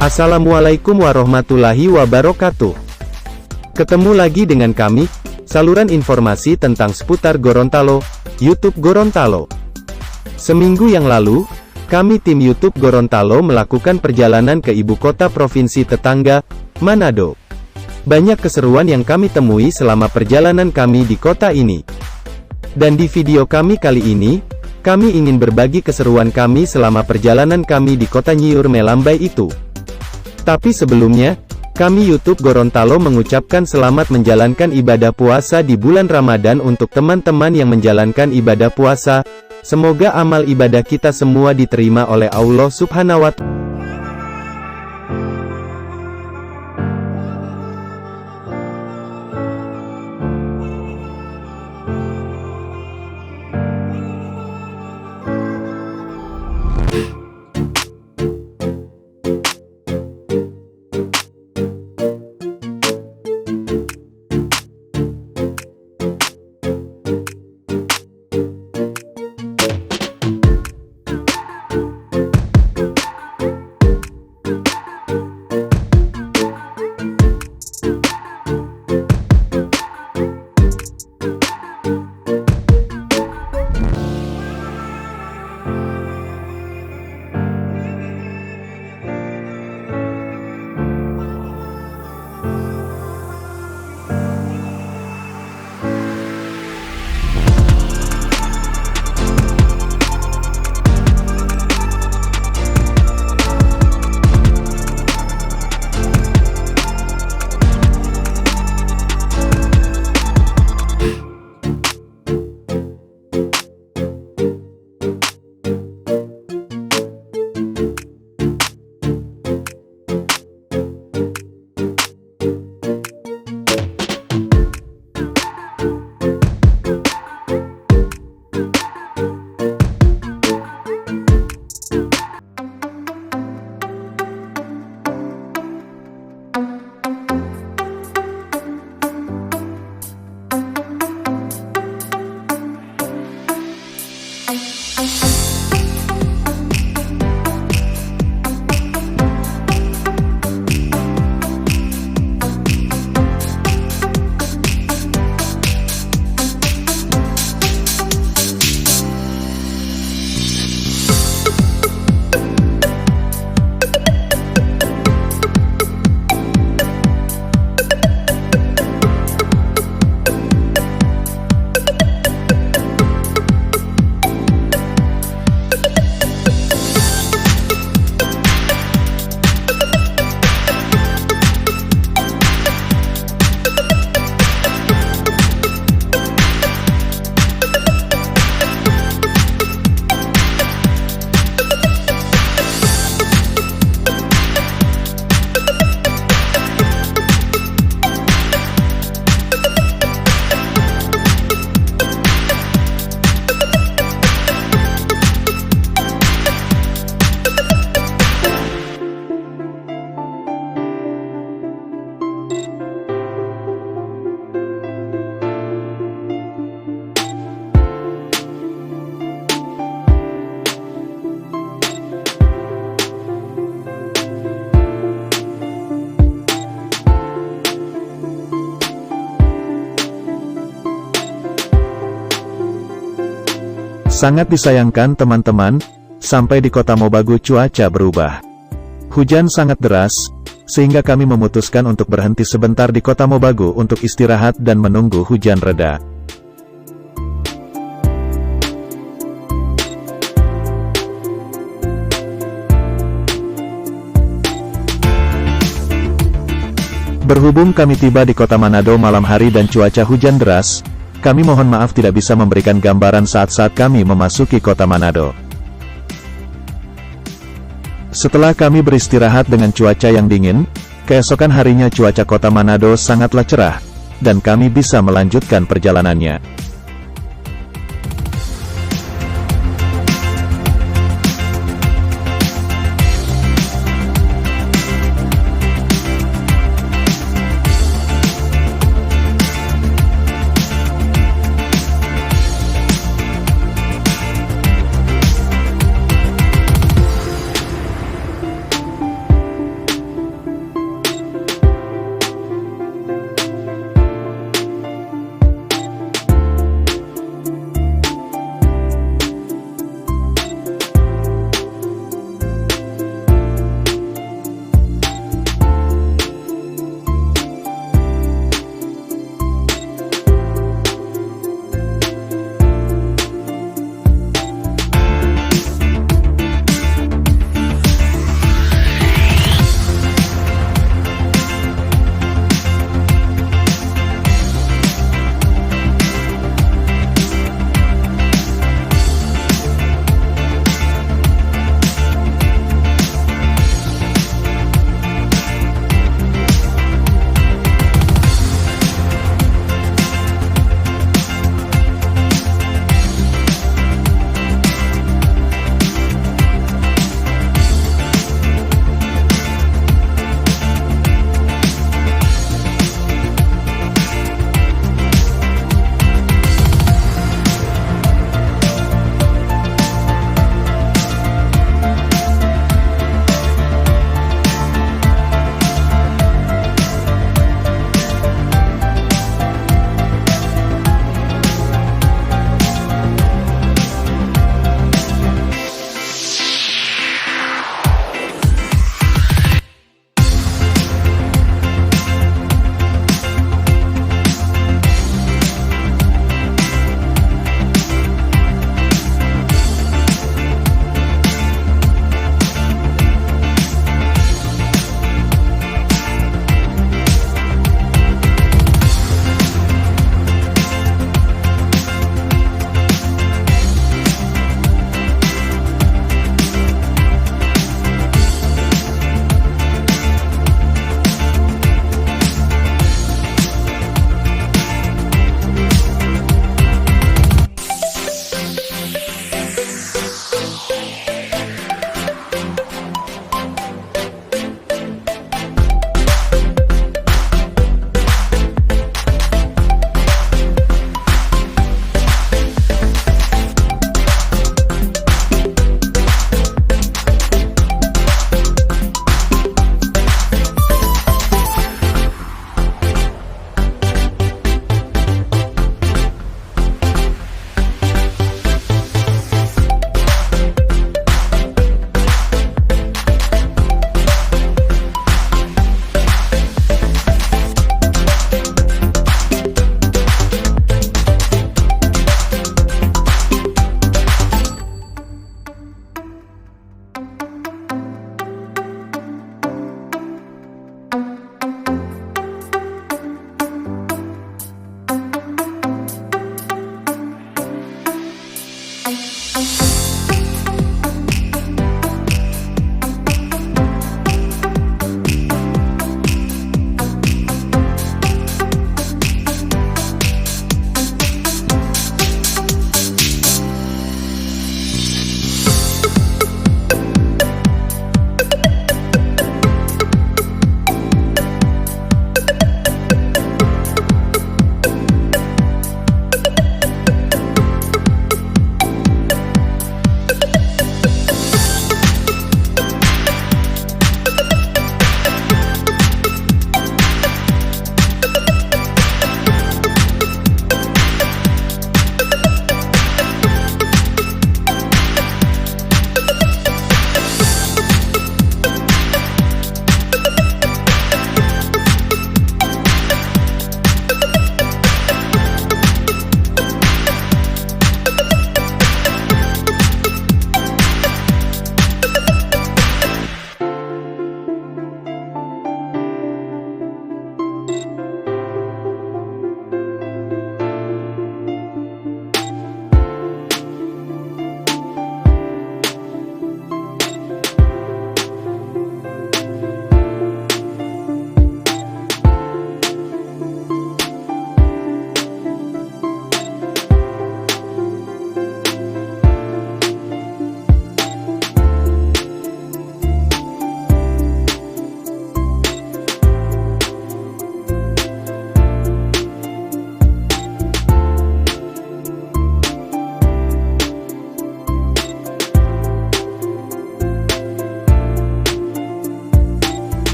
Assalamualaikum warahmatullahi wabarakatuh. Ketemu lagi dengan kami, saluran informasi tentang seputar Gorontalo, YouTube Gorontalo. Seminggu yang lalu, kami tim YouTube Gorontalo melakukan perjalanan ke ibu kota provinsi tetangga, Manado. Banyak keseruan yang kami temui selama perjalanan kami di kota ini. Dan di video kami kali ini, kami ingin berbagi keseruan kami selama perjalanan kami di kota Nyiur Melambai itu. Tapi sebelumnya, kami YouTube Gorontalo mengucapkan selamat menjalankan ibadah puasa di bulan Ramadan untuk teman-teman yang menjalankan ibadah puasa. Semoga amal ibadah kita semua diterima oleh Allah Subhanahu wa Ta'ala. Sangat disayangkan teman-teman, sampai di kota Mobagu cuaca berubah. Hujan sangat deras, sehingga kami memutuskan untuk berhenti sebentar di kota Mobagu untuk istirahat dan menunggu hujan reda. Berhubung kami tiba di kota Manado malam hari dan cuaca hujan deras, kami mohon maaf tidak bisa memberikan gambaran saat-saat kami memasuki kota Manado. Setelah kami beristirahat dengan cuaca yang dingin, keesokan harinya cuaca kota Manado sangatlah cerah, dan kami bisa melanjutkan perjalanannya.